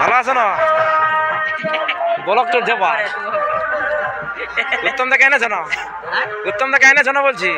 ভালো আছো না? ব্লক চলছে বা উত্তম দা কেন জানো? উত্তম দা কেন জানো বলছি,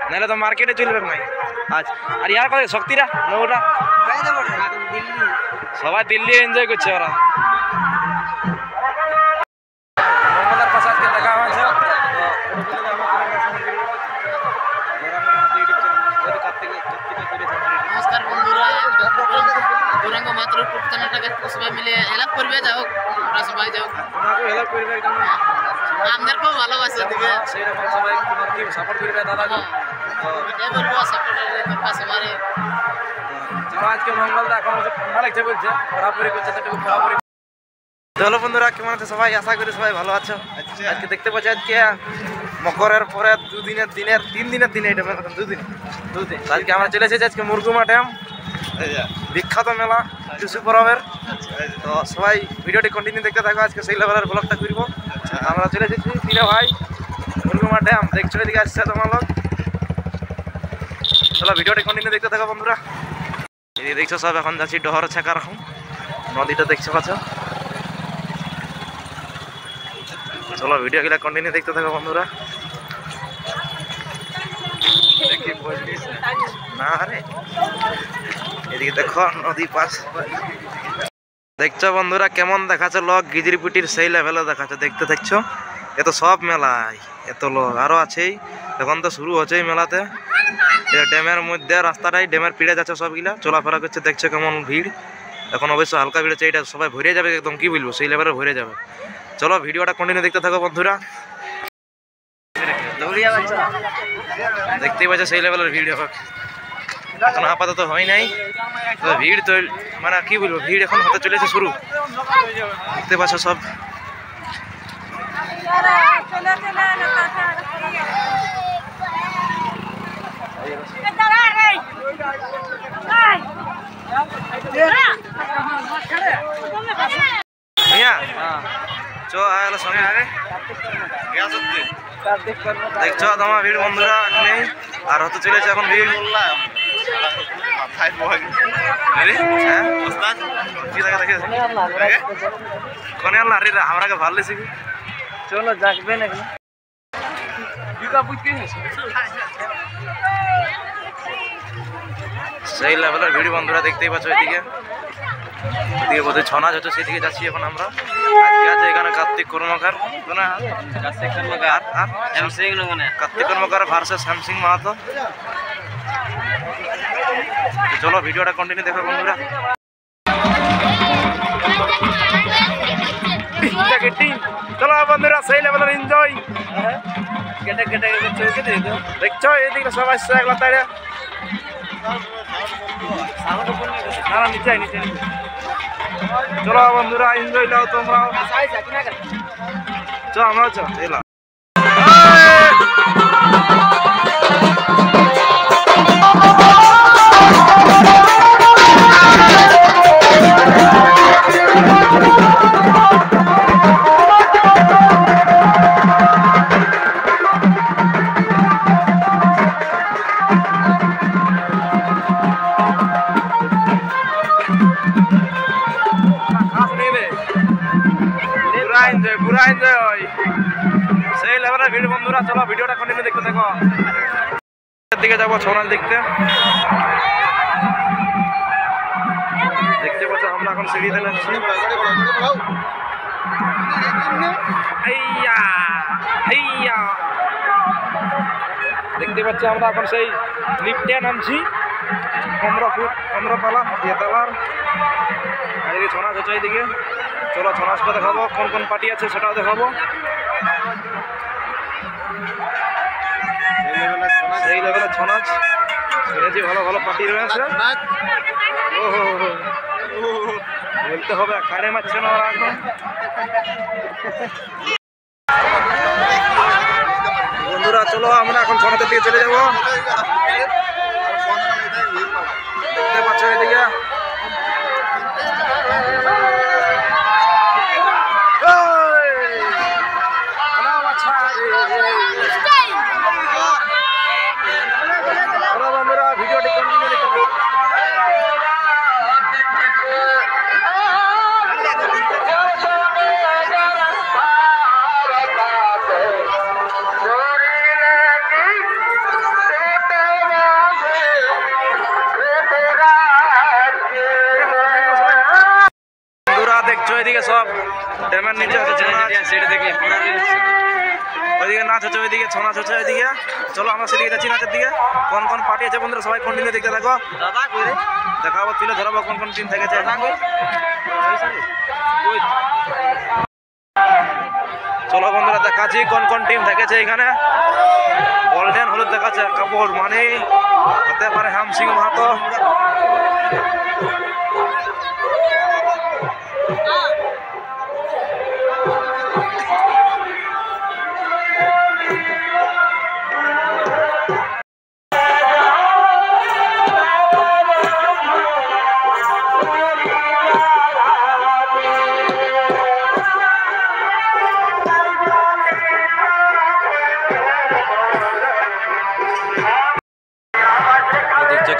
নাহলে তো মার্কেটে চলবে নাই আজ। আর ইয়ার কথা শক্তিরা নৌটা সবাই দিল্লি এনজয় করছে ওরা। মঙ্গলার পাশে আজকে দেখা হয়েছে। নমস্কার বন্ধুরা, গৌরাঙ্গ মাত্র টুক চ্যানেলটাকে সবাই মিলে হেল্প করবে, যাও আমরা সবাই যাও হেল্প করবে একদম, আমাদেরকেও ভালোবাসা দিবে, সেইরকম সবাই তোমাকে সাপোর্ট করবে দাদা। এটাই বলবো, সাপোর্টের দরকার সবারই। আজকে মঙ্গলদা এখন ঠান্ডা লাগছে বলছে, ঘোরাঘুরি করছে, ঘোরাঘুরি। চলো বন্ধুরা, কেমন আছে সবাই? আশা করি সবাই ভালো আছো। আজকে দেখতে পাচ্ছি আজকে মকরের পরে 3 দিনের দিনে, এটা দুদিন আজকে আমরা চলে এসেছি আজকে মুরগুমা ড্যাম, বিখ্যাত মেলা টুসু পরবের। তো সবাই ভিডিওটি কন্টিনিউ দেখতে থাকো, আজকে সেই লেভেলের ব্লগটা করব। আমরা চলে এসেছি তিনে ভাই মুরগুমা ড্যাম, দেখছো এদিকে আসছে তোমার লোক। চলো ভিডিওটি কন্টিনিউ দেখতে থাকো বন্ধুরা। এই দেখছো সব এখন যাচ্ছি ডহর ছাকার নদীটা দেখছো পাচ্ছ। চলো ভিডিওগুলো কন্টিনিউ দেখতে থাকো বন্ধুরা। না রে, এদিকে দেখো নদী পাশ দেখছো বন্ধুরা, কেমন দেখাচ্ছে লোক গিজিরপিটির সেই লেভেলে দেখাচ্ছে। দেখতে দেখছো এত সব মেলায় এত লোক আরো আছেই, এখন তো শুরু হচ্ছে এই মেলাতে। ড্যামের মধ্যে রাস্তাটাই ড্যামের পিড়ে যাচ্ছে, সবগুলা চলাফেরা করছে। দেখছো কেমন ভিড়, এখন অবশ্য হালকা ভিড় আছে, এটা সবাই ভরে যাবে একদম, কি বলবো সেই লেভেলে ভরে যাবে। চলো ভিডিওটা কন্টিনিউ দেখতে থাকো বন্ধুরা। দেখতেই পাচ্ছ সেই লেভেলের ভিড় এখন আপাতত হয় নাই, ভিড় তো মানে কি বলবো, ভিড় এখন হতে চলেছে শুরু। দেখতে পাচ্ছ সব সঙ্গে আগে দেখছো তোমার ভিড় বন্ধুরা নেই, আর হতে চলেছে এখন ভিড়। আমরা ভালো লেছি, চলো যাকবেন সেই লেভেলের ভিড় বন্ধুরা দেখতেই পাচ্ছ। এদিকে এদিকে বোধহয় ছনাচ হচ্ছে, সেদিকে যাচ্ছি এখন আমরা। আজকে আছে এখানে কার্তিক কর্মকার ভার্সেস শ্যামসিং মাহাতো। চলো ভিডিওটা কন্টিনিউ দেখো বন্ধুরা। চলো বন্ধুরা সেই লেভেলের এনজয় দেখছো, এদিকে সবাই নিচে নিচে। চলো বন্ধুরা এনজয় নাও তোমরা, চলো আমরা এলাম। পুরা এনজয় সেই লেভেলের ভিড় বন্ধুরা। চলো ভিডিওটা কন্টিনিউ দেখতে থাকো। দিকে যাবো ছনাচ দেখতে, দেখতে পাচ্ছ আমরা এখন সিঁড়িতে নামছি। দেখতে পাচ্ছি আমরা এখন সেই লিফটে নামছি, 15 ফুট 15 তলা তালার। আর এদিকে ছনাচ হচ্ছে এইদিকে। চলো ছনাচটা দেখাবো, কোন কোন পার্টি আছে সেটাও দেখাবো। সেই লেভেলের ছনাচ শুনেছি, ভালো ভালো পার্টি রয়েছে। বলতে হবে কাড়ে মারছে না ওরা এখন। বন্ধুরা চলো আমরা এখন ছনাচের দিকে চলে যাবো। দেখতে পাচ্ছ এদিকে ভিডিওটি কন্টিনিউ দেখতে ওইদিকে সব ড্যামের নিচে আছে সেটা দেখি ওইদিকে নাচ হচ্ছে, ওইদিকে ছৌ নাচ হচ্ছে ওইদিকে। চলো আমরা সেদিকে যাচ্ছি নাচের দিকে। কোন কোন পার্টি আছে বন্ধুরা সবাই কন্টিনিউ দেখতে থাকো, দেখাবো তুলে ধরাবো কোন কোন টিম থেকেছে। চলো বন্ধুরা দেখাচ্ছি কোন কোন টিম থেকেছে এখানে। গোল্ডেন হলুদ দেখাচ্ছে কাপড় মানে হতে পারে হাম সিং মাহাতো।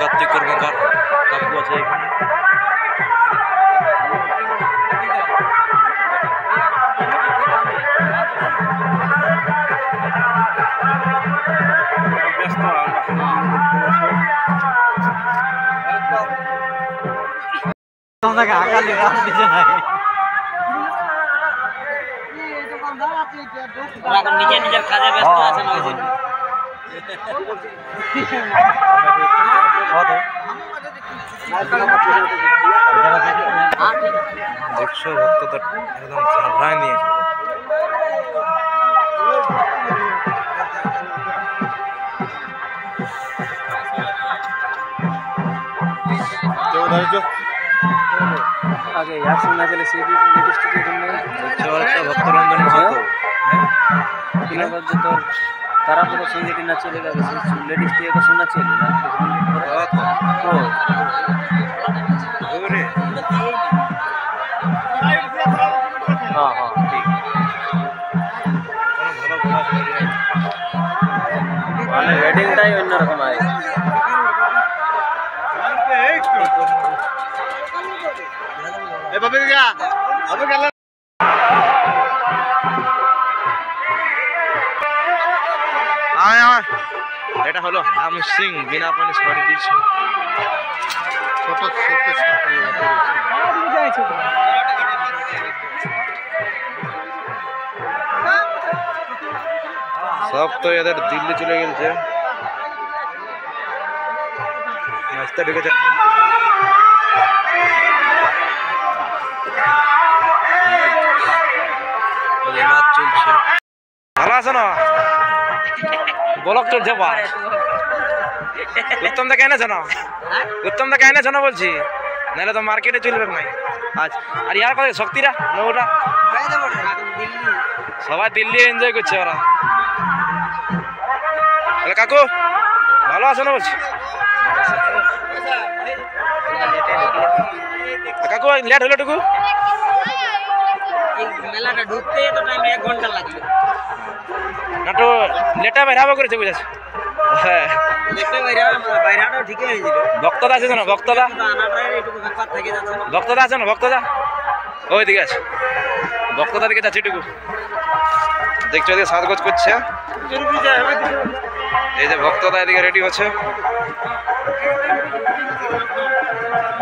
কার্তিক কর্মকার কাকু আছে এখানে। নিজের নিজের কাজে ব্যস্ত আছেন দেখছো ভক্তদের একদম ছাড়াই নিয়েছে। आगे यार सुनना चले सीधी लिपस्टिक একটা ভক্তরঞ্জনের মতো जो तो तारा तो संगीत ना चलेगा लेडीज टी को सुनना चलेगा हाँ हाँ ठीक वाले वेडिंग टाइम अन्य रकम आए ए बाबू क्या अबे क्या এটা হলো হাম সিং বিনা পানি সরি দিয়েছে ছোট ছোট সব তো এদের দিল্লি চলে গেছে নাচতে ঢুকেছে। নাচ চলছে ভালো আছে না ব্লক চলছে ভাই উত্তম দা কেন জানো উত্তম দা কেন জানো বলছি নাহলে তো মার্কেটে চলবে নাই আজ। আর ইয়ার কথা শক্তিরা নৌটা সবাই দিল্লি এনজয় করছে ওরা। তাহলে কাকু ভালো আছে না বলছি কাকু লেট হলো টুকু মেলাটা ঢুকতে তো টাইম 1 ঘন্টা লাগবে না তো লেটা বেরাবো করেছে বুঝাচ্ছে। হ্যাঁ দেখতে বাইরাটা ঠিকই হয়েছিল ভক্তদা আছে না ভক্তদা আনাটা একটু ব্যাপার থেকে যাচ্ছে না ভক্তদা আছে না ভক্তদা ওই দিকে আছে ভক্তদা দিকে যাচ্ছে টুকু দেখছো এদিকে সাজগোজ করছে এই যে ভক্তদা এদিকে রেডি হচ্ছে।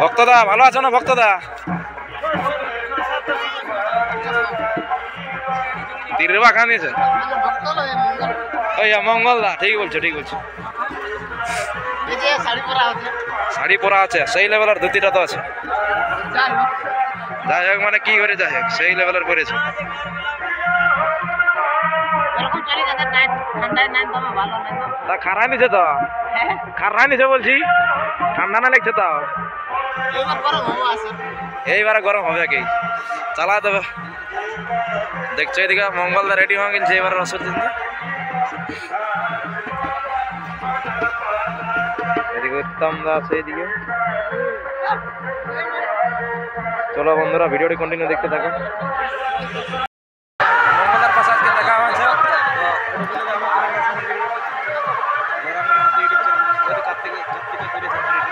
ভক্তদা ভালো আছো না ভক্তদা তিরবা খান দিয়েছে ওই মঙ্গলদা ঠিক বলছো ঠিক বলছো শাড়ি পরা আছে সেই লেভেলের ধুতিটা তো আছে যাই হোক মানে কি করে যাই হোক সেই লেভেলের পরেছে। তা খারাপ নিছে তো খারাপ নিছে বলছি ঠান্ডা না লাগছে তো এইবারে গরম হবে কি চালা দেবে। দেখছো এদিকে মঙ্গলদা রেডি হয়ে গেছে এবার রসুর দিন এদিকে উত্তম দা আছে এদিকে। চলো বন্ধুরা ভিডিওটি কন্টিনিউ দেখতে থাকো। মঙ্গলদার পাশে আজকে দেখা হয়েছে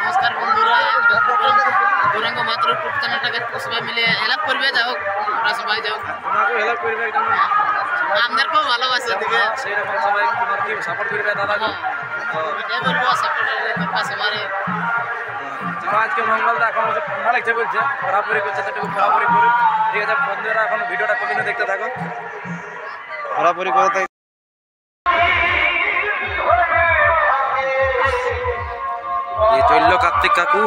নমস্কার বন্ধুরা গৌরাঙ্গ মাত্র ইউটিউব চ্যানেলটাকে সবাই মিলে হেল্প করবে যাও আমরা সবাই যাও তোমাকে হেল্প করবে একদম আমাদেরকেও ভালোবাসা দিবে সেই রকম সবাই তোমার কি সাপোর্ট করবে দাদা এটাই বলবো সাপোর্টারের দরকার সবারই। যারা আজকে মঙ্গলদা এখন হচ্ছে ঠান্ডা লাগছে বলছে, ঘোরাঘুরি করছে, সেটুকু ঘোরাঘুরি করি। ঠিক আছে বন্ধুরা, এখন ভিডিওটা কন্টিনিউ দেখতে থাকো, ঘোরাঘুরি করতে। এই চললো কার্তিক কাকু।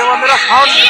বন্ধুরা সাউন্ড